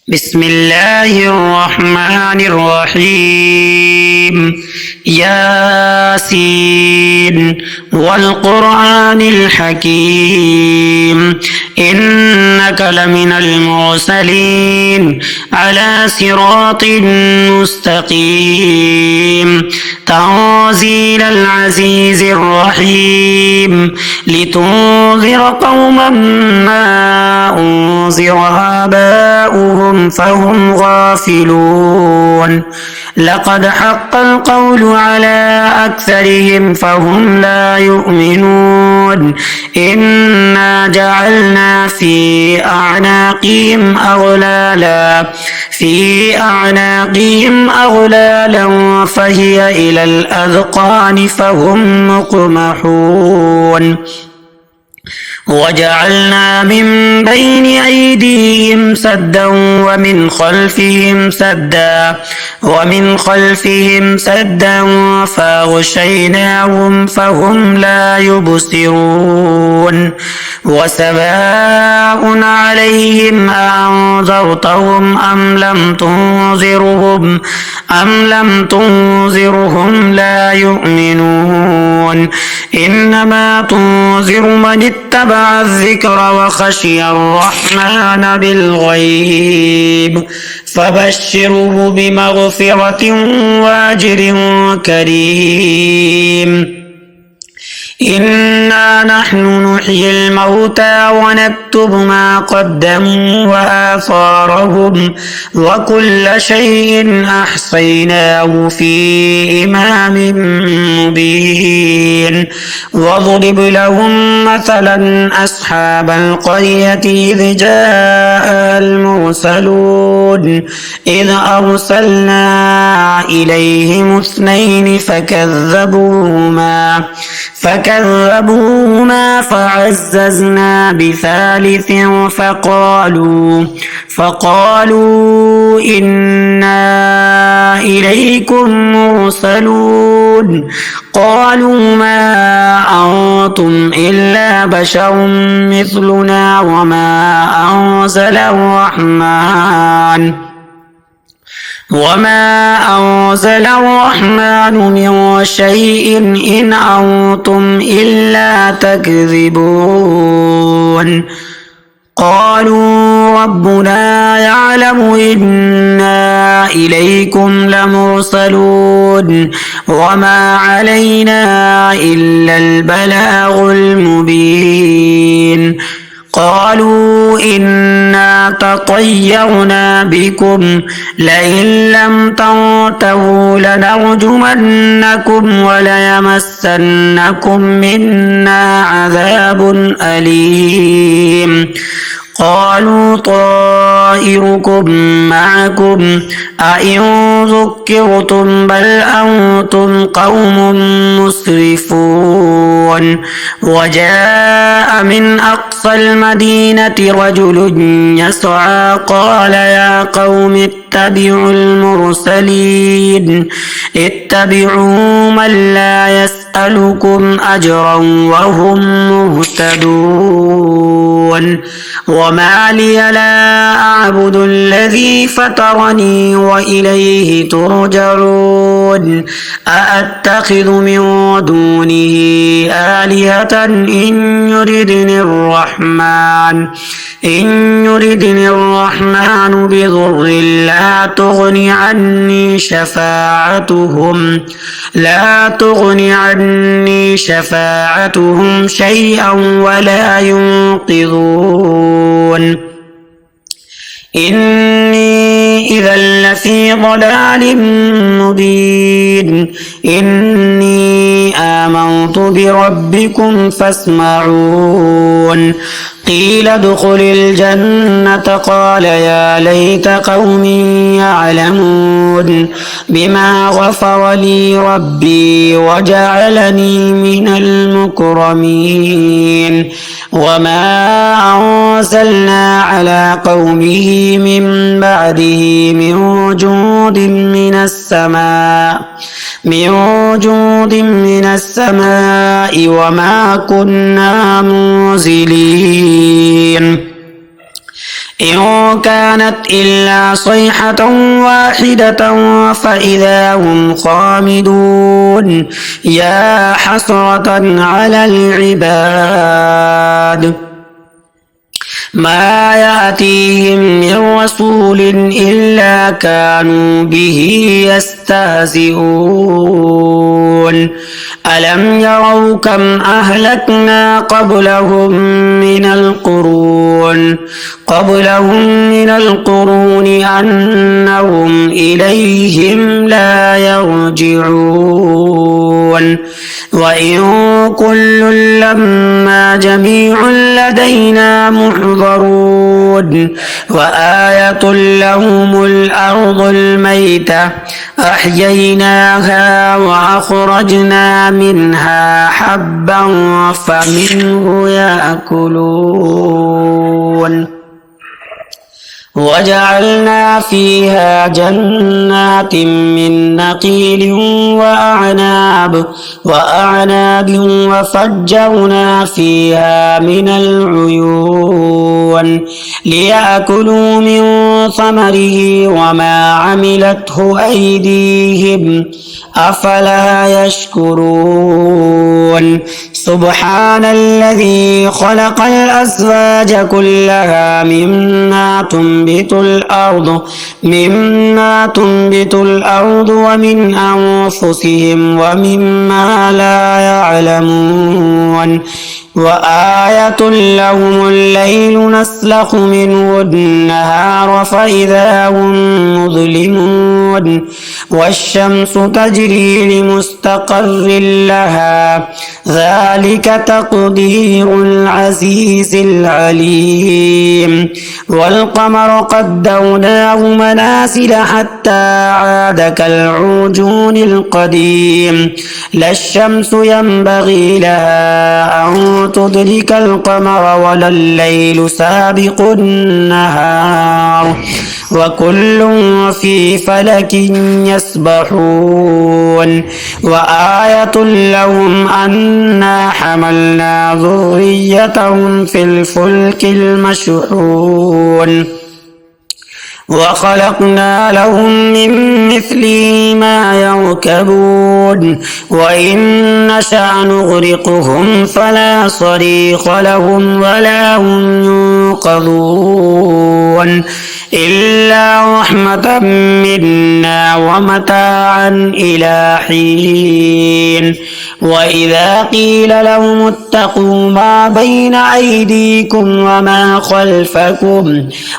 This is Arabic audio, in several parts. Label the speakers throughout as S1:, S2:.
S1: بسم الله الرحمن الرحيم ياسين والقرآن الحكيم إنك لمن المرسلين على صراط مستقيم تنزيل العزيز الرحيم لتنذر قوما ما أنذر آباؤهم فهم غافلون لقد حق القول على أكثرهم فهم لا يؤمنون إنا جعلنا في أعناقهم أغلالا فهي إلى الأذقان فهم مقمحون وجعلنا من بين أيديهم سدا ومن خلفهم سدا فأغشيناهم فهم لا يبصرون وسواء عليهم أأنذرتهم أم لم تنذرهم لا يؤمنون إنما تنذر من اتبع الذكر وخشي الرحمن بالغيب فبشره بمغفرة وأجر كريم إنا نحن نحيي الموتى ونكتب ما قدموا وآثارهم وكل شيء أحصيناه في إمام مبين واضرب لهم مثلا أصحاب القرية إذ جاء المرسلون إذ أرسلنا إليهم اثنين فكذبوهما فعززنا بثالث فقالوا إنا إليكم مرسلون قالوا ما أنتم إلا بشر مثلنا وما أنزل الرحمن من شيء إن أنتم إلا تكذبون قالوا ربنا يعلم إنا إليكم لمرسلون وما علينا إلا البلاغ المبين قالوا إنا تطيرنا بكم لئن لم تنتهوا لنرجمنكم وليمسنكم منا عذاب أليم قالوا طائركم معكم أئن ذكرتم بل أنتم قوم مسرفون وجاء من أقصى المدينة رجل يسعى قال يا قوم اتبعوا المرسلين اتبعوا من لا يسألكم أجرا وهم مهتدون وما لي لا أعبد الذي فطرني وإليه ترجعون أأتخذ من دونه آلهة إن يردني الرحمن بضر لا تغني عني شفاعتهم شيئا ولا ينقذون إني إذا لفي ضلال مبين إني آمنت بربكم فاسمعون قيل ادخل الجنة قال يا ليت قومي يعلمون بما غفر لي ربي وجعلني من المكرمين وما أنزلنا على قومه من بعده من جود من السماء وما كنا منزلين إن كانت إلا صيحة واحدة فإذا هم خامدون يا حسرة على العباد ما يأتيهم من رسول إلا كانوا به يستهزئون ألم يروا كم أهلكنا قبلهم من القرون أنهم إليهم لا يرجعون وإن كل لما جميع لدينا محضرون وآية لهم الأرض الميتة أحييناها وأخرجنا منها حبا فمنه يأكلون وجعلنا فيها جنات من نخيل وأعناب وفجرنا فيها من العيون ليأكلوا من ثمره وما عملته أيديهم أفلا يشكرون سبحان الذي خلق الأزواج كلها مما تنبت الأرض ومن أنفسهم ومما لا يعلمون وآية لهم الليل نسلخ منه النهار فإذا هم مظلمون والشمس تجري لمستقر لها ذلك تقدير العزيز العليم والقمر قدرناه منازل حتى عاد كالعرجون القديم لا الشمس ينبغي لها أن تدرك القمر ولا الليل سابق النهار وكل في فلك يسبحون وآية لهم أنا حملنا ذريتهم في الفلك المشحون وخلقنا لهم من مثله ما يركبون وإن نشأ نغرقهم فلا صريخ لهم ولا هم ينقذون إلا رحمة منا ومتاعا إلى حين وإذا قيل لهم اتقوا ما بين أيديكم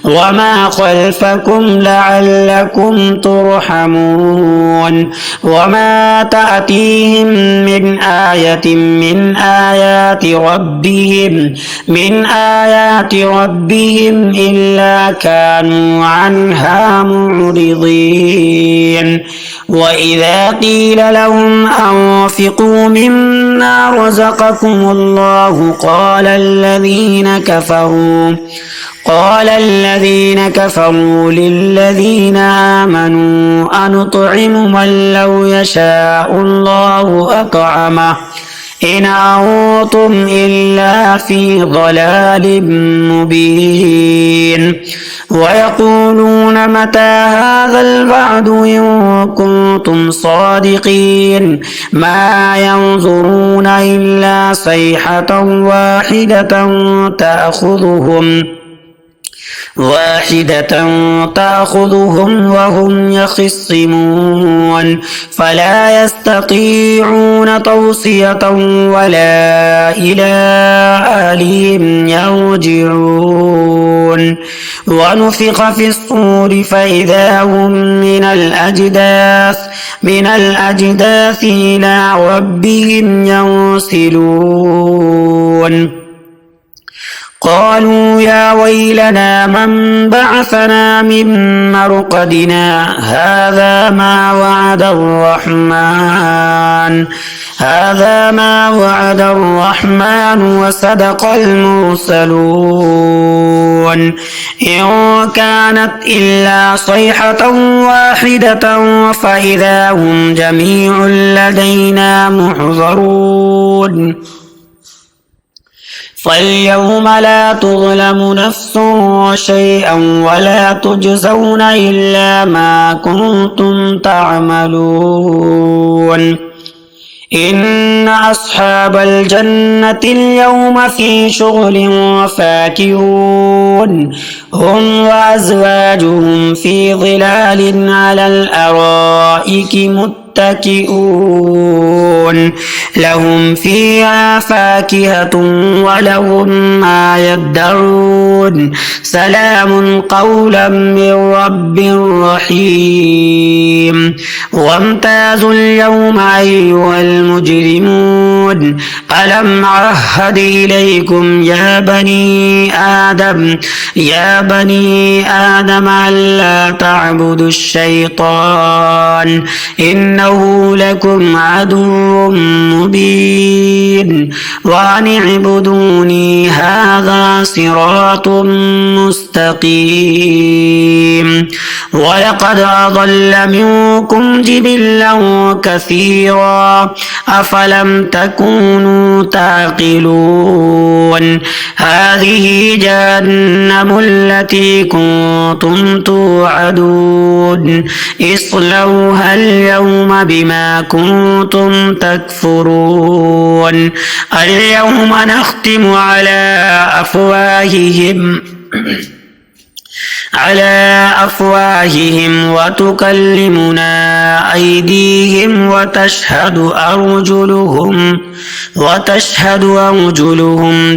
S1: وما خلفكم لعلكم ترحمون وما تأتيهم من آية من آيات ربهم إلا كانوا عنها معرضين وإذا قيل لهم أنفقوا مما رزقكم الله قال الذين كفروا للذين آمنوا أنطعم من لو يشاء الله أطعمه إن أنتم إلا في ضلال مبين ويقولون متى هذا الوعد إن كنتم صادقين ما ينظرون إلا صيحة تأخذهم وهم يخصمون فلا يستطيعون توصية ولا إلى أهلهم يرجعون ونفخ في الصور فإذا هم من الأجداث إلى ربهم ينسلون قالوا يا ويلنا من بعثنا من مرقدنا هذا ما وعد الرحمن وصدق المرسلون إن كانت إلا صيحة واحدة فإذا هم جميع لدينا محضرون فاليوم لا تظلم نفس شيئا ولا تجزون إلا ما كنتم تعملون إن أصحاب الجنة اليوم في شغل فاكهون هم وأزواجهم في ظلال على الأرائك متكئون لهم فيها فاكهة ولهم ما يدعون سلام قولا من رب رحيم وامتازوا اليوم أيها المجرمون ألم عهد إليكم يا بني آدم ألا تعبدوا الشيطان إنه لكم عدو مبين وأن اعبدوني هذا صراط مستقيم ولقد أضل منكم جبلا كثيرا أفلم تكونوا تعقلون هذه جهنم التي كنتم توعدون اصلوها اليوم بما كنتم تكفرون اليوم نختم على أفواههم وتكلمنا أيديهم وتشهد أرجلهم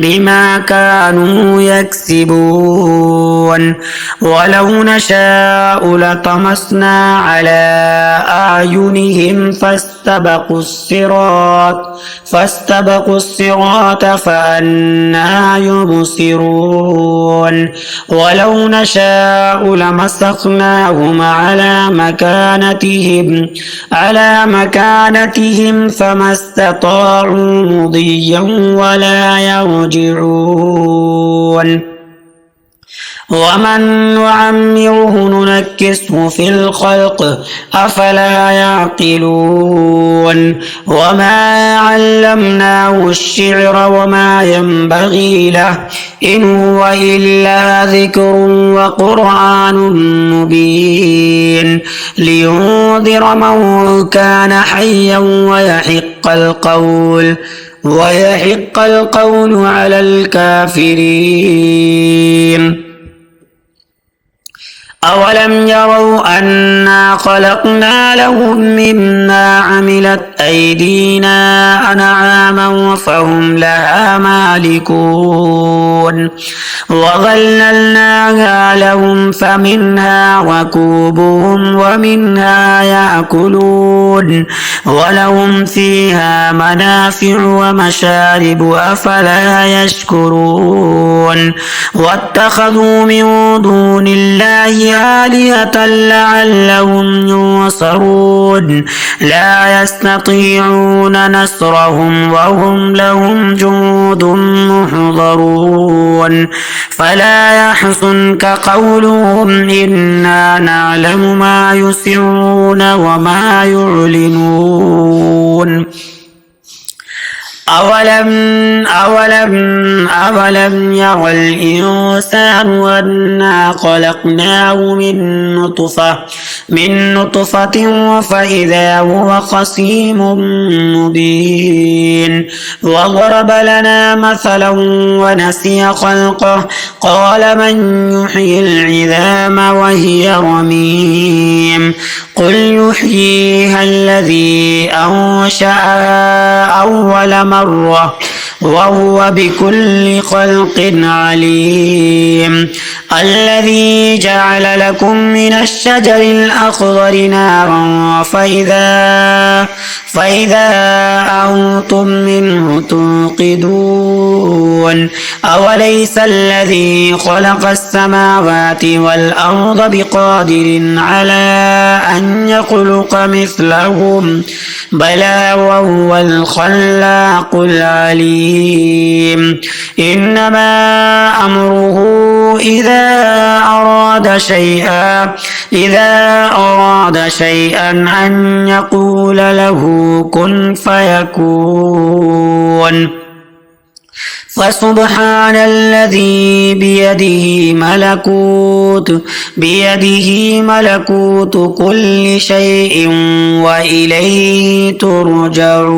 S1: بما كانوا يكسبون ولو نشاء لطمسنا على أعينهم فاستبقوا الصراط فأنى يبصرون ولو نشاء لمسخناهم على مكانتهم فما استطاعوا مضيا ولا يرجعون ومن نعمره ننكسه في الخلق أفلا يعقلون وما علمناه الشعر وما ينبغي له إن هو إلا ذكر وقرآن مبين لينذر من كان حيا ويحق القول على الكافرين أولم يروا أنا خلقنا لهم مما عملت أيدينا أنعاما فهم لها مالكون وظللناها لهم فمنها ركوبهم ومنها يأكلون ولهم فيها منافع ومشارب أفلا يشكرون واتخذوا من دون الله آلهة لعلهم ينصرون لا يستطيعون نصرهم وهم لهم جند محضرون فلا يحزنك قولهم إنا نعلم ما يسرون وما يعلنون أولم ير الإنسان أنا خلقناه من نطفة فإذا هو خصيم مبين وضرب لنا مثلا ونسي خلقه قال من يحيي العظام وهي رميم قل يحييها الذي أنشأها أول مرة وهو بكل خلق عليم الذي جعل لكم من الشجر الأخضر نارا فإذا أنتم منه توقدون أوليس الذي خلق السماوات والأرض بقادر على أن يخلق مثلهم بلى وهو الخلاق العليم إنما أمره إذا أراد شيئا أن يقول له كن فيكون فسبحان الذي بيده ملكوت كل شيء وإليه ترجعون.